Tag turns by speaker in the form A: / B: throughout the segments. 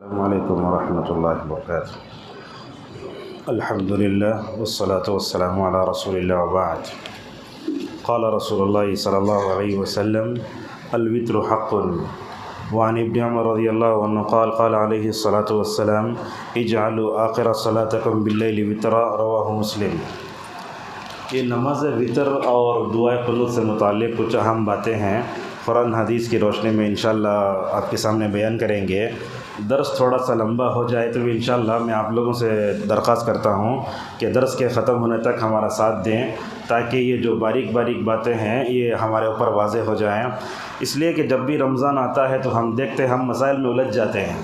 A: السلام علیکم ورحمۃ اللہ وبرکاتہ۔ الحمد للہ والصلاة والسلام علی رسول اللہ وبعد۔ قال رسول اللہ صلی اللہ علیہ وسلم الوتر حق، وعن ابن عمر رضی اللہ عنہ قال قال علیہ الصلاة والسلام اجعلوا آخر صلاتکم باللیل وترا، رواہ مسلم۔ یہ نماز وتر اور دعائے قنوت سے متعلق کچھ اہم باتیں ہیں، قرآن حدیث کی روشنی میں انشاءاللہ آپ کے سامنے بیان کریں گے۔ درس تھوڑا سا لمبا ہو جائے تو انشاءاللہ میں آپ لوگوں سے درخواست کرتا ہوں کہ درس کے ختم ہونے تک ہمارا ساتھ دیں، تاکہ یہ جو باریک باریک باتیں ہیں یہ ہمارے اوپر واضح ہو جائیں۔ اس لیے کہ جب بھی رمضان آتا ہے تو ہم دیکھتے ہیں ہم مسائل میں الجھ جاتے ہیں،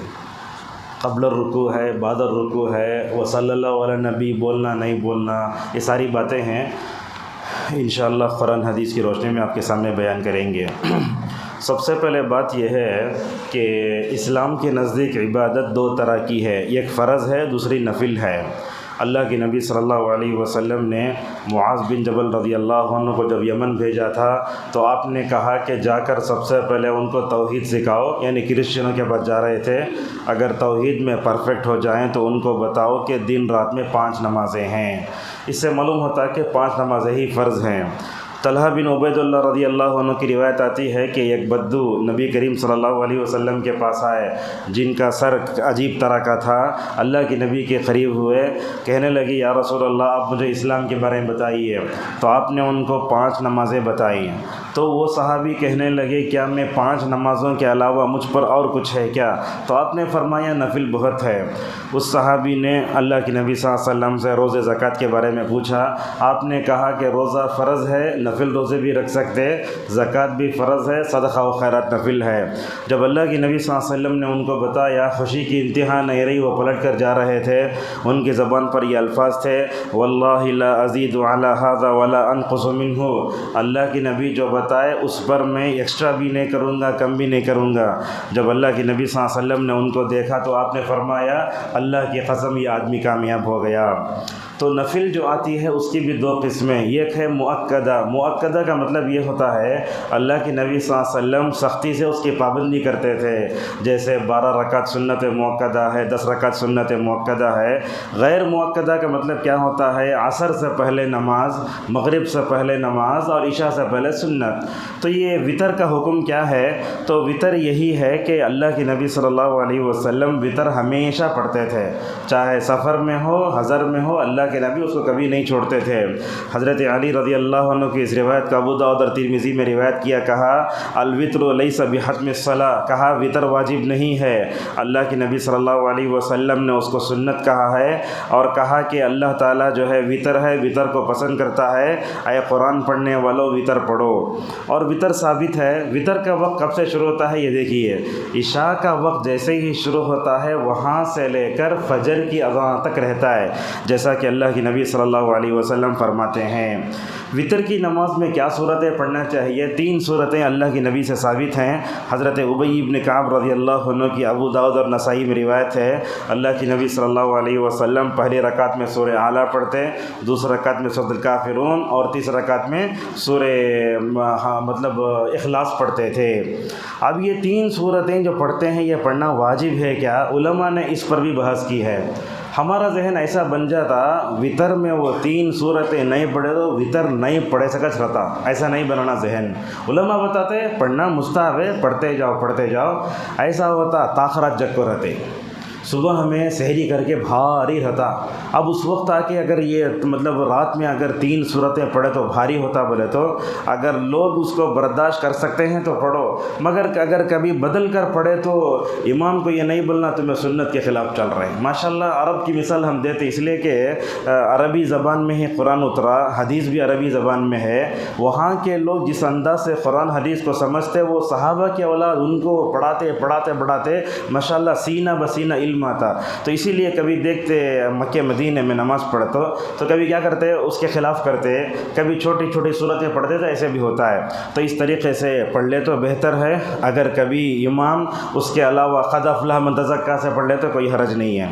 A: قبل الرکوع ہے، بعد الرکوع ہے، وصلی اللہ علی نبی بولنا نہیں بولنا، یہ ساری باتیں ہیں انشاءاللہ قرآن حدیث کی روشنی میں آپ کے سامنے بیان کریں گے۔ سب سے پہلے بات یہ ہے کہ اسلام کے نزدیک عبادت دو طرح کی ہے، ایک فرض ہے، دوسری نفل ہے۔ اللہ کے نبی صلی اللہ علیہ وسلم نے معاذ بن جبل رضی اللہ عنہ کو جب یمن بھیجا تھا تو آپ نے کہا کہ جا کر سب سے پہلے ان کو توحید سکھاؤ، یعنی کرسچنوں کے پاس جا رہے تھے، اگر توحید میں پرفیکٹ ہو جائیں تو ان کو بتاؤ کہ دن رات میں 5 نمازیں ہیں۔ اس سے معلوم ہوتا ہے کہ 5 نمازیں ہی فرض ہیں۔ طلحہ بن عبید اللہ رضی اللہ عنہ کی روایت آتی ہے کہ ایک بدو نبی کریم صلی اللہ علیہ وسلم کے پاس آئے، جن کا سر عجیب طرح کا تھا، اللہ کے نبی کے قریب ہوئے، کہنے لگے یا رسول اللہ آپ مجھے اسلام کے بارے میں بتائیے، تو آپ نے ان کو 5 نمازیں بتائیں۔ تو وہ صحابی کہنے لگے کیا میں 5 نمازوں کے علاوہ مجھ پر اور کچھ ہے کیا؟ تو آپ نے فرمایا نفل بہت ہے۔ اس صحابی نے اللہ کے نبی صلی اللہ علیہ وسلم سے روزے زکوٰۃ کے بارے میں پوچھا، آپ نے کہا کہ روزہ فرض ہے، نفل روزے بھی رکھ سکتے، زکوٰۃ بھی فرض ہے، صدقہ و خیرات نفل ہے۔ جب اللہ کے نبی صلی اللہ علیہ وسلم نے ان کو بتایا، خوشی کی انتہا نہیں رہی، وہ پلٹ کر جا رہے تھے، ان کی زبان پر یہ الفاظ تھے واللہ لا ازید علی ھذا ولا انقص منہ، اللہ کے نبی جو بتائے اس پر میں ایکسٹرا بھی نہیں کروں گا، کم بھی نہیں کروں گا۔ جب اللہ کے نبی صلی اللہ علیہ وسلم نے ان کو دیکھا تو آپ نے فرمایا اللہ کی قسم یہ آدمی کامیاب ہو گیا۔ تو نفل جو آتی ہے اس کی بھی 2 قسمیں، ایک ہے مؤکدہ۔ مؤکدہ کا مطلب یہ ہوتا ہے اللہ کے نبی صلی اللہ علیہ وسلم سختی سے اس کی پابندی کرتے تھے، جیسے 12 رکعت سنت مؤکدہ ہے، 10 رکعت سنت مؤکدہ ہے۔ غیر مؤکدہ کا مطلب کیا ہوتا ہے؟ عصر سے پہلے نماز، مغرب سے پہلے نماز اور عشاء سے پہلے سنت۔ تو یہ وتر کا حکم کیا ہے؟ تو وتر یہی ہے کہ اللہ کے نبی صلی اللہ علیہ وسلم وتر ہمیشہ پڑھتے تھے، چاہے سفر میں ہو، حضر میں ہو، اللہ کے نبی اس کو کبھی نہیں چھوڑتے تھے۔ حضرت علی رضی اللہ عنہ کی اس روایت کا ابو داؤد اور ترمذی میں روایت کیا، کہا الوتر لیس بحتم الصلاۃ، کہا وتر واجب نہیں ہے، اللہ کے نبی صلی اللہ علیہ وسلم نے اس کو سنت کہا ہے، اور کہا کہ اللہ تعالیٰ جو ہے وتر ہے، وتر کو پسند کرتا ہے، اے قرآن پڑھنے والوں وتر پڑھو۔ اور وتر ثابت ہے۔ وتر کا وقت کب سے شروع ہوتا ہے یہ دیکھیے، عشاء کا وقت جیسے ہی شروع ہوتا ہے وہاں سے لے کر فجر کی اذان تک رہتا ہے، جیسا کہ اللہ کے نبی صلی اللہ علیہ وسلم فرماتے ہیں۔ وتر کی نماز میں کیا صورتیں پڑھنا چاہیے؟ 3 صورتیں اللہ کے نبی سے ثابت ہیں۔ حضرت ابی بن کعب رضی اللہ عنہ کی ابو داؤد اور نسائی میں روایت ہے، اللہ کے نبی صلی اللہ علیہ وسلم پہلی رکعت میں سورہ اعلیٰ پڑھتے، دوسری رکعت میں سورۃ الکافرون اور تیسری رکعت میں سورہ اخلاص پڑھتے تھے۔ اب یہ 3 صورتیں جو پڑھتے ہیں یہ پڑھنا واجب ہے کیا؟ علماء نے اس پر بھی بحث کی ہے۔ ہمارا ذہن ایسا بن جاتا وتر میں وہ 3 صورتیں نہیں پڑھے تو وتر نہیں پڑھے سکت رہتا، ایسا نہیں بنانا ذہن۔ علماء بتاتے پڑھنا مستحب ہے، پڑھتے جاؤ۔ ایسا ہوتا تاخرات جگ کو رہتے، صبح ہمیں سحری کر کے بھاری رہتا، اب اس وقت آ کے اگر یہ رات میں اگر 3 صورتیں پڑھے تو بھاری ہوتا، بولے تو اگر لوگ اس کو برداشت کر سکتے ہیں تو پڑھو، مگر اگر کبھی بدل کر پڑھے تو امام کو یہ نہیں بولنا تمہیں سنت کے خلاف چل رہے ہیں۔ ماشاءاللہ عرب کی مثال ہم دیتے اس لیے کہ عربی زبان میں ہی قرآن اترا، حدیث بھی عربی زبان میں ہے، وہاں کے لوگ جس انداز سے قرآن حدیث کو سمجھتے وہ صحابہ کے اولاد ان کو پڑھاتے ماشاءاللہ سینہ بسینہ علم آتا۔ تو اسی لیے کبھی دیکھتے مکہ مدینے میں نماز پڑھتے تو کبھی کیا کرتے اس کے خلاف کرتے، کبھی چھوٹی چھوٹی صورتیں پڑھتے تھے، ایسے بھی ہوتا ہے۔ تو اس طریقے سے پڑھ لے تو بہتر ہے، اگر کبھی امام اس کے علاوہ قد افلح من تزکیٰ سے پڑھ لے تو کوئی حرج نہیں ہے۔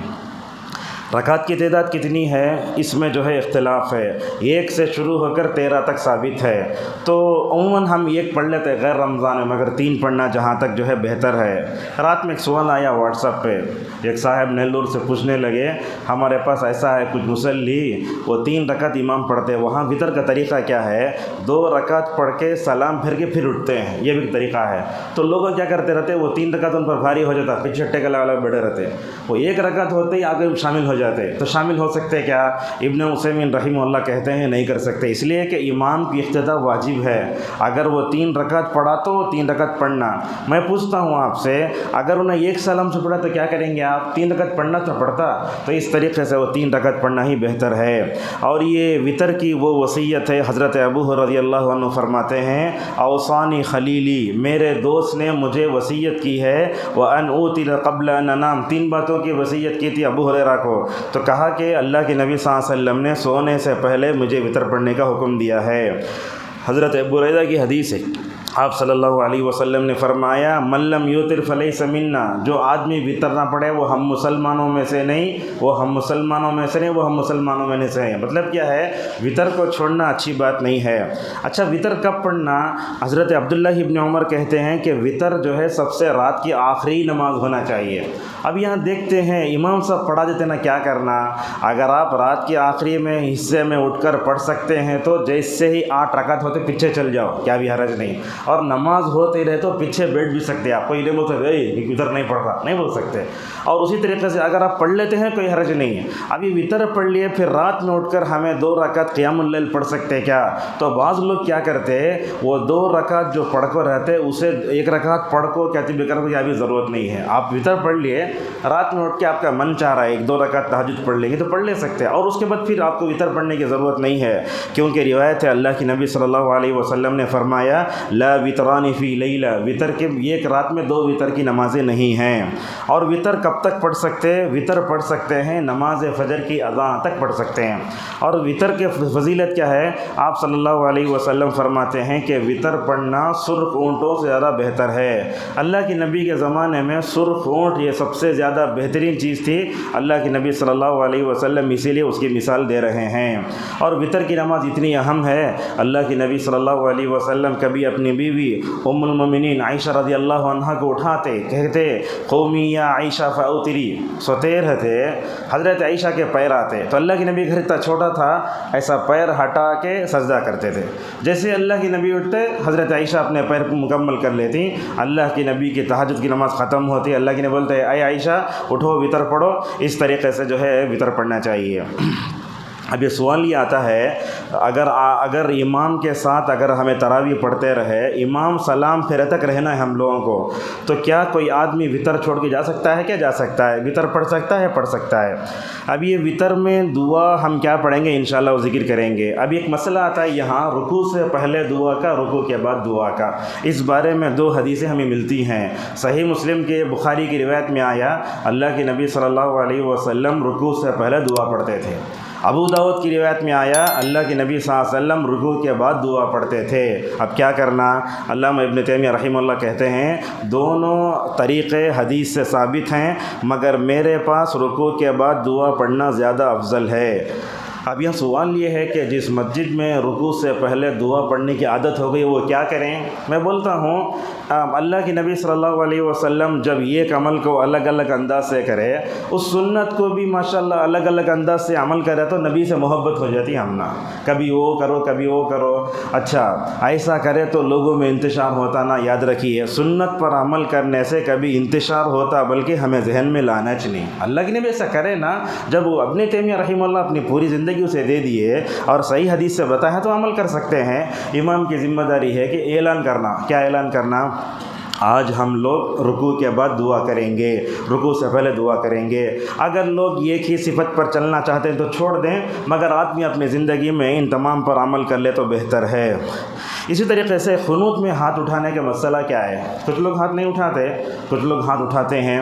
A: رکعت کی تعداد کتنی ہے اس میں جو ہے اختلاف ہے، 1 سے شروع ہو کر 13 تک ثابت ہے، تو عموماً ہم 1 پڑھ لیتے ہیں غیر رمضان میں، مگر 3 پڑھنا جہاں تک جو ہے بہتر ہے۔ رات میں ایک سوال آیا واٹس ایپ پہ، ایک صاحب نیلور سے پوچھنے لگے ہمارے پاس ایسا ہے کچھ مصلی وہ 3 رکعت امام پڑھتے ہیں، وہاں وطر کا طریقہ کیا ہے؟ 2 رکعت پڑھ کے سلام پھر کے پھر اٹھتے ہیں، یہ بھی طریقہ ہے۔ تو لوگ کیا کرتے رہتے، وہ 3 رکعت ان پر بھاری ہو جاتا، پیچھے ٹیک لگا لگا بیٹھے رہتے، وہ 1 رکعت ہوتے ہی آگے شامل ہو جاتے۔ تو شامل ہو سکتے کیا؟ ابن عثیمین رحمہ اللہ کہتے ہیں نہیں کر سکتے، اس لیے کہ امام کی اقتداء واجب ہے۔ اگر وہ 3 رکعت پڑھا تو 3 رکعت پڑھنا۔ میں پوچھتا ہوں آپ سے، اگر انہیں 1 سلام سے پڑھا تو کیا کریں گے آپ؟ 3 رکعت پڑھنا تو پڑھتا، تو اس طریقے سے وہ 3 رکعت پڑھنا ہی بہتر ہے۔ اور یہ وطر کی وہ وصیت ہے، حضرت ابو رضی اللہ عنہ فرماتے ہیں اوصانی خلیلی، میرے دوست نے مجھے وصیت کی ہے، وَأَنْ أُوتِرَ قَبْلَ أَنْ أَنَامَ، 3 باتوں کی وصیت کی تھی ابو ہریرہ کو، تو کہا کہ اللہ کے نبی صلی اللہ علیہ وسلم نے سونے سے پہلے مجھے وطر پڑھنے کا حکم دیا ہے۔ حضرت ابو ہریرہ کی حدیث ہے، آپ صلی اللہ علیہ وسلم نے فرمایا من لم یوتر فلیس منا، جو آدمی وطر نہ پڑھے وہ ہم مسلمانوں میں سے نہیں، وہ ہم مسلمانوں میں سے نہیں، وہ ہم مسلمانوں میں سے ہیں۔ مطلب کیا ہے؟ وطر کو چھوڑنا اچھی بات نہیں ہے۔ اچھا وطر کب پڑھنا؟ حضرت عبداللہ ابن عمر کہتے ہیں کہ وطر جو ہے سب سے رات کی آخری نماز ہونا چاہیے۔ اب یہاں دیکھتے ہیں امام صاحب پڑھا دیتے نا، کیا کرنا؟ اگر آپ رات کے آخری میں حصے میں اٹھ کر پڑھ سکتے ہیں تو جیسے ہی 8 رکعت ہوتے پیچھے چل جاؤ، کیا بھی حرج نہیں، اور نماز ہوتے رہے تو پیچھے بیٹھ بھی سکتے، آپ کوئی نہیں بول سکتے وطر نہیں پڑھ رہا، نہیں بول سکتے۔ اور اسی طریقے سے اگر آپ پڑھ لیتے ہیں کوئی حرج نہیں ہے۔ ابھی وطر پڑھ لیے، پھر رات میں اٹھ کر ہمیں 2 رکعت قیام اللیل پڑھ سکتے کیا؟ تو بعض لوگ کیا کرتے، وہ 2 رکعت جو پڑھ کر رہتے اسے 1 رکعت پڑھ کو کہتے بکر کو، کیا بھی ضرورت نہیں ہے۔ آپ وطر پڑھ لیے، رات میں اٹھ کے آپ کا من چاہ رہا ہے 1-2 رکعت تہجد پڑھ لیں گے تو پڑھ لے سکتے ہیں، اور اس کے بعد پھر آپ کو وطر پڑھنے کی ضرورت نہیں ہے، کیونکہ روایت ہے اللہ کے نبی صلی اللہ علیہ وسلم نے فرمایا لا وطران فی لیلہ، وطر کے ایک رات میں 2 وطر کی نمازیں نہیں ہیں۔ اور وطر کب تک پڑھ سکتے؟ وطر پڑھ سکتے ہیں نماز فجر کی اذان تک پڑھ سکتے ہیں۔ اور وطر کے فضیلت کیا ہے؟ آپ صلی اللہ علیہ وسلم فرماتے ہیں کہ وطر پڑھنا سرخ اونٹوں سے زیادہ بہتر ہے۔ اللہ کے نبی کے زمانے میں سرخ اونٹ یہ سب سے زیادہ بہترین چیز تھی، اللہ کے نبی صلی اللہ علیہ وسلم اسی لیے اس کی مثال دے رہے ہیں۔ اور وطر کی نماز اتنی اہم ہے، اللہ کے نبی صلی اللہ علیہ وسلم کبھی اپنی بیوی ام المومنین عائشہ رضی اللہ عنہا کو اٹھاتے، کہتے قومی یا عائشہ فاوتری، سوتے رہتے، حضرت عائشہ کے پیر آتے تو اللہ کے نبی گھر اتنا چھوٹا تھا، ایسا پیر ہٹا کے سجدہ کرتے تھے، جیسے اللہ کے نبی اٹھتے حضرت عائشہ اپنے پیر کو مکمل کر لیتی، اللہ کے نبی کی تہجد کی نماز ختم ہوتی، اللہ کے نبی بولتے اے عائشہ اٹھو وطر پڑھو، اس طریقے سے جو ہے وطر پڑھنا چاہیے۔ اب یہ سوال یہ آتا ہے، اگر امام کے ساتھ اگر ہمیں تراویح پڑھتے رہے، امام سلام پھیرے تک رہنا ہے ہم لوگوں کو، تو کیا کوئی آدمی وطر چھوڑ کے جا سکتا ہے؟ کیا جا سکتا ہے؟ وطر پڑھ سکتا ہے؟ پڑھ سکتا ہے۔ اب یہ وطر میں دعا ہم کیا پڑھیں گے انشاءاللہ وہ ذکر کریں گے۔ اب ایک مسئلہ آتا ہے یہاں، رکوع سے پہلے دعا کا، رکوع کے بعد دعا کا، اس بارے میں 2 حدیثیں ہمیں ملتی ہیں۔ صحیح مسلم کے بخاری کی روایت میں آیا اللہ کے نبی صلی اللہ علیہ وسلم رکوع سے پہلے دعا پڑھتے تھے۔ ابو داؤد کی روایت میں آیا اللہ کے نبی صلی اللہ علیہ وسلم رکوع کے بعد دعا پڑھتے تھے۔ اب کیا کرنا؟ علامہ ابن تیمیہ رحمہ اللہ کہتے ہیں دونوں طریقے حدیث سے ثابت ہیں، مگر میرے پاس رکوع کے بعد دعا پڑھنا زیادہ افضل ہے۔ اب یہ سوال یہ ہے کہ جس مسجد میں رکوع سے پہلے دعا پڑھنے کی عادت ہو گئی وہ کیا کریں؟ میں بولتا ہوں اللہ کے نبی صلی اللہ علیہ وسلم جب ایک عمل کو الگ الگ انداز سے کرے، اس سنت کو بھی ماشاءاللہ الگ الگ انداز سے عمل کرے تو نبی سے محبت ہو جاتی ہے ہمنا، کبھی وہ کرو کبھی وہ کرو، اچھا ایسا کرے تو لوگوں میں انتشار ہوتا نا۔ یاد رکھیے سنت پر عمل کرنے سے کبھی انتشار ہوتا بلکہ ہمیں ذہن میں لانا چاہیے۔ اللہ کے نبی ایسا کرے نا، جب وہ ابن تیمیہ رحمہ اللہ اپنی پوری زندگی اسے دے دیے اور صحیح حدیث سے بتایا تو عمل کر سکتے ہیں۔ امام کی ذمہ داری ہے کہ اعلان کرنا۔ کیا اعلان کرنا؟ آج ہم لوگ رکوع کے بعد دعا کریں گے، رکوع سے پہلے دعا کریں گے۔ اگر لوگ ایک ہی صفت پر چلنا چاہتے ہیں تو چھوڑ دیں، مگر آدمی اپنی زندگی میں ان تمام پر عمل کر لے تو بہتر ہے۔ اسی طریقے سے قنوت میں ہاتھ اٹھانے کا مسئلہ کیا ہے؟ کچھ لوگ ہاتھ نہیں اٹھاتے، کچھ لوگ ہاتھ اٹھاتے ہیں۔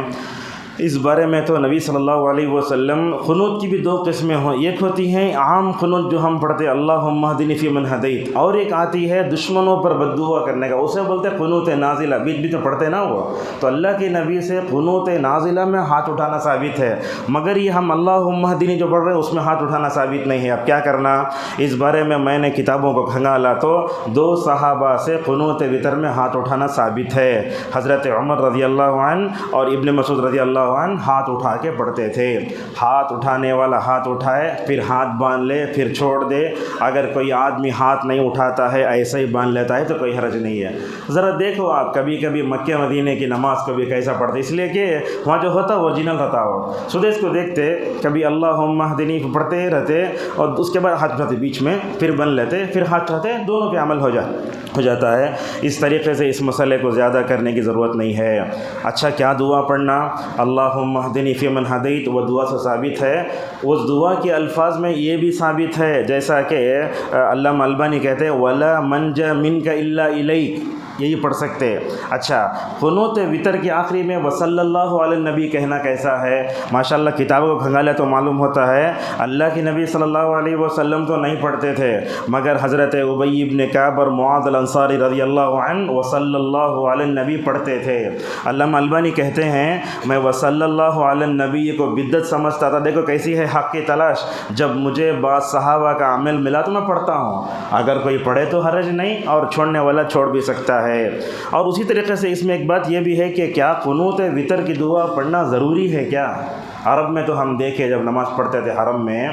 A: اس بارے میں تو نبی صلی اللہ علیہ وسلم قنوت کی بھی دو قسمیں ایک ہوتی ہیں عام قنوت جو ہم پڑھتے اللہم اہدنی فی من ہدیت، اور ایک آتی ہے دشمنوں پر بد دعا کرنے کا، اسے بولتے ہیں قنوت نازلہ، بیچ بیچ میں پڑھتے نا وہ۔ تو اللہ کے نبی سے قنوت نازلہ میں ہاتھ اٹھانا ثابت ہے، مگر یہ ہم اللہم اہدنی جو پڑھ رہے ہیں اس میں ہاتھ اٹھانا ثابت نہیں ہے۔ اب کیا کرنا؟ اس بارے میں نے کتابوں کو کھنگالا تو دو صحابہ سے قنوت وتر میں ہاتھ اٹھانا ثابت ہے، حضرت عمر رضی اللہ عنہ اور ابن مسعود رضی اللہ عنہ ہاتھ اٹھا کے پڑھتے تھے۔ ہاتھ اٹھانے والا ہاتھ اٹھائے، پھر ہاتھ باندھ لے، پھر چھوڑ دے۔ اگر کوئی آدمی ہاتھ نہیں اٹھاتا ہے، ایسے ہی باندھ لیتا ہے تو کوئی حرج نہیں ہے۔ ذرا دیکھو آپ کبھی کبھی مکہ مدینے کی نماز کو بھی کیسا پڑھتے، اس لیے کہ وہاں جو ہوتا وہ اوریجنل رہتا ہو۔ سدیس کو دیکھتے کبھی اللہم اہدنی پڑھتے رہتے اور اس کے بعد ہاتھ اٹھاتے بیچ میں، پھر بن لیتے، پھر ہاتھ اٹھاتے، دونوں پہ عمل ہو جاتا ہے۔ اس طریقے سے اس مسئلے کو زیادہ کرنے کی ضرورت نہیں ہے۔ اچھا کیا دعا پڑھنا؟ اللہم اہدنی فی من ہدیت، وہ دعا سے ثابت ہے۔ اس دعا کے الفاظ میں یہ بھی ثابت ہے، جیسا کہ علامہ البانی کہتے ہیں وَلَا مَنْجَ مِنْكَ إِلَّا إِلَيْكَ، یہی پڑھ سکتے۔ اچھا قنوت وتر کے آخری میں وصلی اللہ علی النبی کہنا کیسا ہے؟ ماشاءاللہ کتابوں کو کھنگالے تو معلوم ہوتا ہے اللہ کے نبی صلی اللہ علیہ وسلم تو نہیں پڑھتے تھے، مگر حضرت ابی بن کعب اور معاذ الانصاری رضی اللہ عنہ وصلی اللہ علی النبی پڑھتے تھے۔ علامہ البانی کہتے ہیں میں وصلی اللہ علی النبی کو بدعت سمجھتا تھا۔ دیکھو کیسی ہے حق کی تلاش، جب مجھے بعض صحابہ کا عمل ملا تو میں پڑھتا ہوں، اگر کوئی پڑھے تو حرج نہیں، اور چھوڑنے والا چھوڑ بھی سکتا ہے۔ اور اسی طریقے سے اس میں ایک بات یہ بھی ہے کہ کیا قنوت وتر کی دعا پڑھنا ضروری ہے کیا؟ عرب میں تو ہم دیکھے جب نماز پڑھتے تھے حرم میں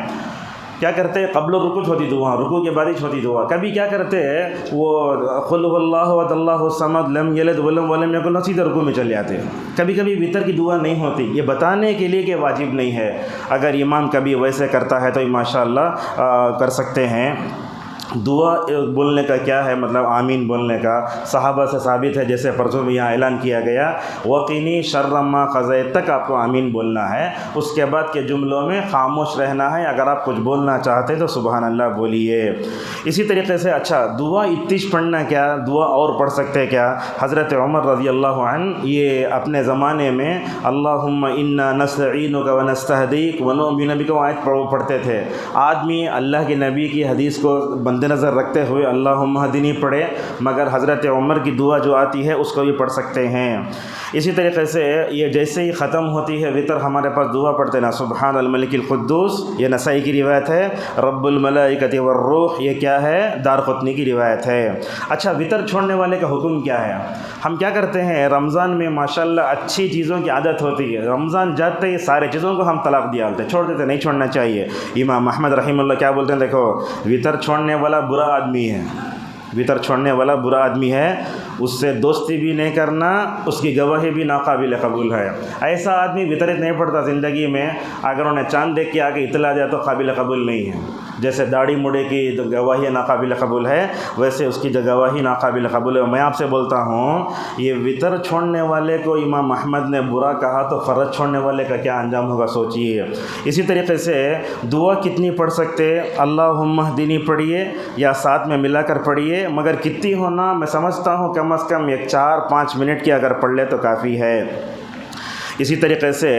A: کیا کرتے، قبل رکوع ہوتی دعا، رکوع کے بعد ہی ہوتی دعا۔ کبھی کیا کرتے وہ قل هو اللہ احد اللہ الصمد لم یلد ولم یکن، سیدھے رکوع میں چلے جاتے۔ کبھی کبھی وتر کی دعا نہیں ہوتی، یہ بتانے کے لیے کہ واجب نہیں ہے، اگر امام کبھی ویسے کرتا ہے تو ماشاءاللہ کر سکتے ہیں۔ دعا بولنے کا کیا ہے مطلب؟ آمین بولنے کا صحابہ سے ثابت ہے، جیسے پرسوں میں یہاں اعلان کیا گیا وقینی شر ما قضیت تک آپ کو آمین بولنا ہے، اس کے بعد کے جملوں میں خاموش رہنا ہے۔ اگر آپ کچھ بولنا چاہتے تو سبحان اللہ بولیے۔ اسی طریقے سے اچھا دعا اتش پڑھنا کیا؟ دعا اور پڑھ سکتے کیا؟ حضرت عمر رضی اللہ عنہ یہ اپنے زمانے میں اللہم انا نستعینک ونستہدیک ونؤمن بک آیت پڑھتے تھے۔ آدمی اللہ کے نبی کی حدیث کو مد نظر رکھتے ہوئے اللہم اہدنی پڑھے، مگر حضرت عمر کی دعا جو آتی ہے اس کو بھی پڑھ سکتے ہیں۔ اسی طریقے سے یہ جیسے ہی ختم ہوتی ہے وتر ہمارے پاس دعا پڑھتے نا سبحان الملک القدوس، یہ نسائی کی روایت ہے، رب الملائکۃ والروح یہ کیا ہے؟ دارقطنی کی روایت ہے۔ اچھا وتر چھوڑنے والے کا حکم کیا ہے؟ ہم کیا کرتے ہیں رمضان میں ماشاءاللہ اچھی چیزوں کی عادت ہوتی ہے، رمضان جاتے ہی سارے چیزوں کو ہم طلاق دیا ہوتے، چھوڑ دیتے، نہیں چھوڑنا چاہیے۔ امام احمد رحمہ اللہ کیا بولتے ہیں؟ دیکھو وتر چھوڑنے والا برا آدمی ہے، وتر چھوڑنے والا برا آدمی ہے، اس سے دوستی بھی نہیں کرنا، اس کی گواہی بھی ناقابل قبول ہے۔ ایسا آدمی وتر نہیں پڑتا زندگی میں، اگر انہیں چاند دیکھ کے آگے اطلاع دیا تو قابل قبول نہیں ہے۔ جیسے داڑھی مڑے کی گواہی ناقابل قبول ہے، ویسے اس کی گواہی ناقابل قبول ہے۔ میں آپ سے بولتا ہوں یہ وتر چھوڑنے والے کو امام احمد نے برا کہا تو فرض چھوڑنے والے کا کیا انجام ہوگا سوچیے۔ اسی طریقے سے دعا کتنی پڑھ سکتے؟ اللہم اہدنی پڑھیے یا ساتھ میں ملا کر پڑھیے، مگر کتنی ہونا میں سمجھتا ہوں کم از کم 4-5 منٹ کی اگر پڑھ لے تو کافی ہے۔ اسی طریقے سے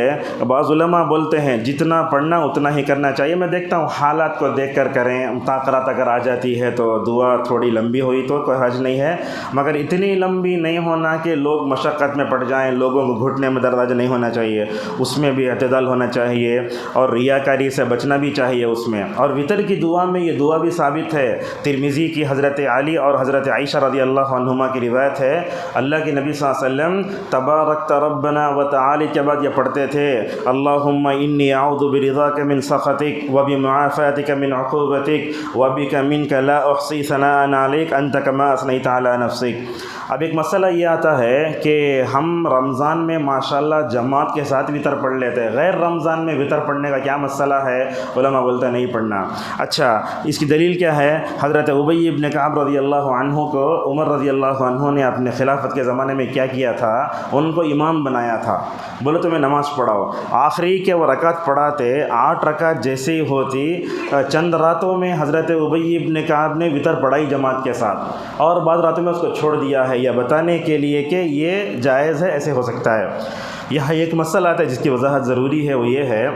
A: بعض علماء بولتے ہیں جتنا پڑھنا اتنا ہی کرنا چاہیے۔ میں دیکھتا ہوں حالات کو دیکھ کر کریں، طاقت اگر آ جاتی ہے تو دعا تھوڑی لمبی ہوئی تو کوئی حرج نہیں ہے، مگر اتنی لمبی نہیں ہونا کہ لوگ مشقت میں پڑ جائیں، لوگوں کو گھٹنے میں درد نہیں ہونا چاہیے، اس میں بھی اعتدال ہونا چاہیے، اور ریاکاری سے بچنا بھی چاہیے اس میں۔ اور وتر کی دعا میں یہ دعا بھی ثابت ہے، ترمذی کی حضرت علی اور حضرت عائشہ رضی اللہ عنہما کی روایت ہے، اللہ کے نبی صلی اللہ علیہ وسلم تبارکت ربنا وتعالی کے بعد یہ پڑھتے تھے اللہم انی اعوذ برضاک من سخطک وبمعافاتک من عقوبتک وبک منک لا احصی ثناء علیک انت کما اثنیت علی نفسک۔ اب ایک مسئلہ یہ آتا ہے کہ ہم رمضان میں ماشاءاللہ جماعت کے ساتھ وتر پڑھ لیتے ہیں، غیر رمضان میں وتر پڑھنے کا کیا مسئلہ ہے؟ علماء بولتے ہیں نہیں پڑھنا۔ اچھا اس کی دلیل کیا ہے؟ حضرت ابی بن کعب رضی اللہ عنہ کو عمر رضی اللہ عنہ نے اپنے خلافت کے زمانے میں کیا کیا تھا؟ ان کو امام بنایا تھا، بولے تمہیں نماز پڑھاؤ، آخری کے وہ رکعت پڑھاتے 8 رکعت جیسے ہی ہوتی، چند راتوں میں حضرت ابی بن کعب نے وتر پڑھائی جماعت کے ساتھ، اور بعض راتوں میں اس کو چھوڑ دیا ہے، یا بتانے کے لیے کہ یہ جائز ہے، ایسے ہو سکتا ہے۔ یہاں ایک مسئلہ آتا ہے جس کی وضاحت ضروری ہے، وہ یہ ہے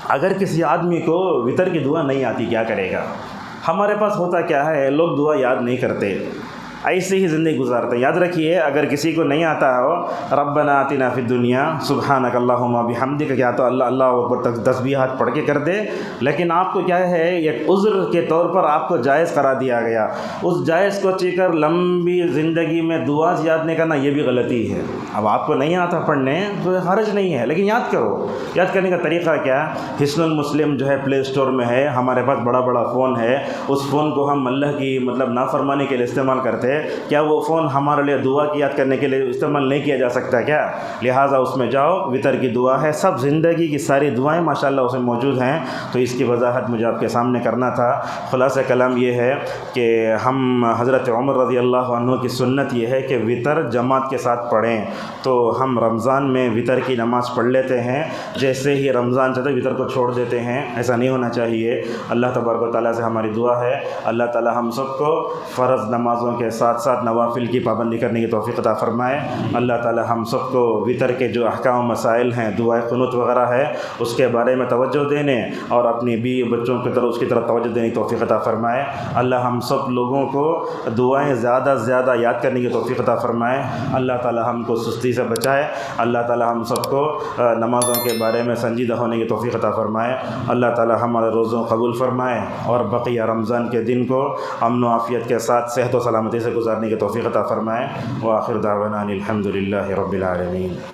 A: اگر کسی آدمی کو وطر کی دعا نہیں آتی کیا کرے گا؟ ہمارے پاس ہوتا کیا ہے، لوگ دعا یاد نہیں کرتے، ایسے ہی زندگی گزارتے ہیں۔ یاد رکھیے اگر کسی کو نہیں آتا ہو ربنا آتنا فی الدنیا سبحانک اللہم بحمدک، کیا تو اللہ اللہ اکبر تسبیحات پڑھ کے کر دے، لیکن آپ کو کیا ہے ایک عذر کے طور پر آپ کو جائز قرار دیا گیا، اس جائز کو چی کر لمبی زندگی میں دعا یاد نہیں کرنا، یہ بھی غلطی ہے۔ اب آپ کو نہیں آتا پڑھنے تو حرج نہیں ہے، لیکن یاد کرو۔ یاد کرنے کا طریقہ کیا؟ حصن المسلم جو ہے پلے اسٹور میں ہے، ہمارے پاس بڑا بڑا فون ہے، اس فون کو ہم اللہ کی نافرمانی کے لیے استعمال کرتے ہیں، کیا وہ فون ہمارے لیے دعا کی یاد کرنے کے لیے استعمال نہیں کیا جا سکتا کیا؟ لہٰذا اس میں جاؤ، وطر کی دعا ہے، سب زندگی کی ساری دعائیں ماشاءاللہ اس میں موجود ہیں، تو اس کی وضاحت مجھے آپ کے سامنے کرنا تھا۔ خلاصہ کلام یہ ہے کہ ہم حضرت عمر رضی اللہ عنہ کی سنت یہ ہے کہ وطر جماعت کے ساتھ پڑھیں، تو ہم رمضان میں وطر کی نماز پڑھ لیتے ہیں، جیسے ہی رمضان چلتا ہے وطر کو چھوڑ دیتے ہیں، ایسا نہیں ہونا چاہیے۔ اللہ تبارک و تعالیٰ سے ہماری دعا ہے اللہ تعالیٰ ہم سب کو فرض نمازوں کے ساتھ ساتھ نوافل کی پابندی کرنے کی توفیق عطا فرمائے۔ اللہ تعالیٰ ہم سب کو وطر کے جو احکام و مسائل ہیں، دعائے قنوت وغیرہ ہے، اس کے بارے میں توجہ دینے اور اپنی بیوی بچوں کی طرف اس کی طرف توجہ دینے کی توفیق عطا فرمائے۔ اللہ ہم سب لوگوں کو دعائیں زیادہ سے زیادہ یاد کرنے کی توفیق عطا فرمائے۔ اللہ تعالیٰ ہم کو سستی سے بچائے۔ اللہ تعالیٰ ہم سب کو نمازوں کے بارے میں سنجیدہ ہونے کی توفیق عطا فرمائے۔ اللہ تعالیٰ ہمارے روزوں قبول فرمائے اور بقیہ رمضان کے دن کو امن و عافیت کے ساتھ صحت و سلامتی سے گزارنے کی توفیق عطا فرمائے۔ وآخر دعوانا الحمد للہ رب العالمین۔